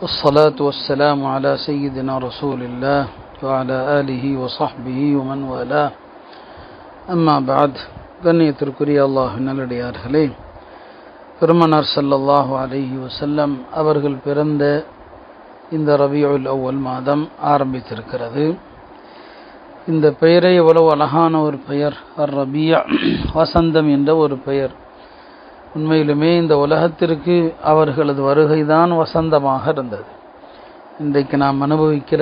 والصلاة والسلام على سيدنا رسول الله وعلى آله وصحبه ومن والاه أما بعد கண்ணியத்திற்குரிய அல்லாஹ்வின் நல்லடியார்களே, பெருமானார் ஸல்லல்லாஹு அலைஹி வஸல்லம் அவர்கள் பிறந்த இந்த ரபியுல் அவ்வல் மாதம் ஆரம்பித்திருக்கிறது. இந்த பெயரை எவ்வளவு அழகான ஒரு பெயர், அர் ரபியா, வசந்தம் என்ற ஒரு பெயர். உண்மையிலுமே இந்த உலகத்திற்கு அவர்களது வருகைதான் வசந்தமாக இருந்தது. இன்றைக்கு நாம் அனுபவிக்கிற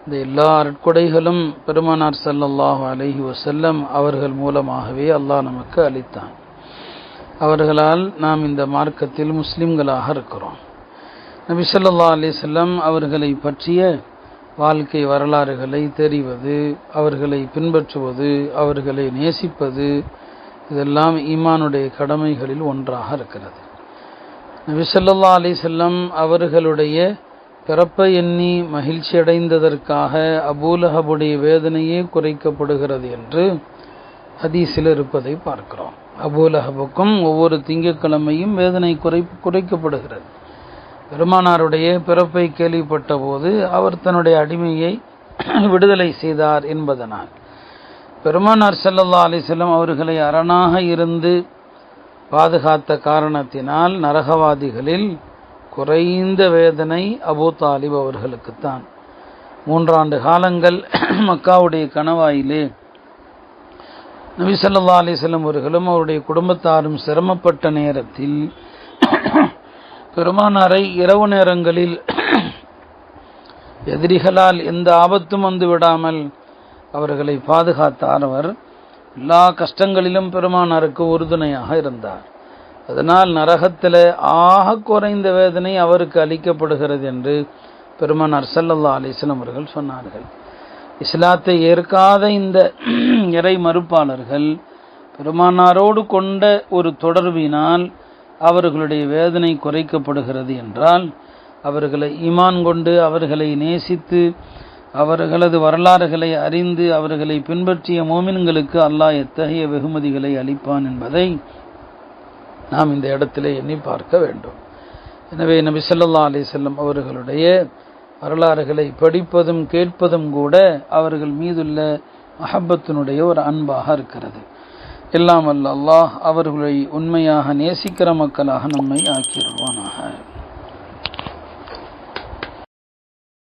இந்த எல்லா அற்கொடைகளும் பெருமானார் ஸல்லல்லாஹு அலைஹி வஸல்லம் அவர்கள் மூலமாகவே அல்லாஹ் நமக்கு அளித்தான். அவர்களால் நாம் இந்த மார்க்கத்தில் முஸ்லிம்களாக இருக்கிறோம். நபி ஸல்லல்லாஹு அலைஹி வஸல்லம் அவர்களை பற்றிய வாழ்க்கை வரலாறுகளை தெரிவது, அவர்களை பின்பற்றுவது, அவர்களை நேசிப்பது, இதெல்லாம் ஈமானுடைய கடமைகளில் ஒன்றாக இருக்கிறது. நபி ஸல்லல்லாஹு அலைஹி வஸல்லம் அவர்களுடைய பிறப்பை எண்ணி மகிழ்ச்சி அடைந்ததற்காக அபூலஹபுடைய வேதனையே குறைக்கப்படுகிறது என்று ஹதீஸில் இருப்பதை பார்க்கிறோம். அபூலஹபுக்கும் ஒவ்வொரு திங்கட்கிழமையும் வேதனை குறைக்கப்படுகிறது. பெருமானாருடைய பிறப்பை கேள்விப்பட்ட போது அவர் தன்னுடைய அடிமையை விடுதலை செய்தார் என்பதனால் பெருமானார் ஸல்லல்லாஹு அலைஹி வஸல்லம் அவர்களை அரணாக இருந்து பாதுகாத்த காரணத்தினால் நரகவாதிகளில் குறைந்த வேதனை அபூ தாலிப் அவர்களுக்குத்தான். 3 ஆண்டு காலங்கள் மக்காவுடைய கணவாயிலே நபி ஸல்லல்லாஹு அலைஹி வஸல்லம் அவர்களும் அவருடைய குடும்பத்தாரும் சிரமப்பட்ட நேரத்தில் பெருமானாரை இரவு நேரங்களில் எதிரிகளால் எந்த ஆபத்தும் வந்து விடாமல் அவர்களை பாதுகாத்தார். அவர் எல்லா கஷ்டங்களிலும் பெருமானாருக்கு உறுதுணையாக இருந்தார். அதனால் நரகத்தில் ஆக குறைந்த வேதனை அவருக்கு அளிக்கப்படுகிறது என்று பெருமானார் ஸல்லல்லாஹு அலைஹி வஸல்லம் அவர்கள் சொன்னார்கள். இஸ்லாத்தை ஏற்காத இந்த இறை மறுப்பாளர்கள் பெருமானாரோடு கொண்ட ஒரு தொடர்பினால் அவர்களுடைய வேதனை குறைக்கப்படுகிறது என்றால், அவர்களை ஈமான் கொண்டு அவர்களை நேசித்து அவர்களது வரலாறுகளை அறிந்து அவர்களை பின்பற்றிய மோமின்களுக்கு அல்லாஹ் எத்தகைய வெகுமதிகளை அளிப்பான் என்பதை நாம் இந்த இடத்திலே எண்ணி பார்க்க வேண்டும். எனவே நபி ஸல்லல்லாஹு அலைஹி வஸல்லம் அவர்களுடைய வரலாறுகளை படிப்பதும் கேட்பதும் கூட அவர்கள் மீதுள்ள மஹப்பத்தினுடைய ஒரு அன்பாக இருக்கிறது. எல்லாம் அல்ல அல்லாஹ் அவர்களை உண்மையாக நேசிக்கிற மக்களாக நம்மை ஆக்கிடுவானாக.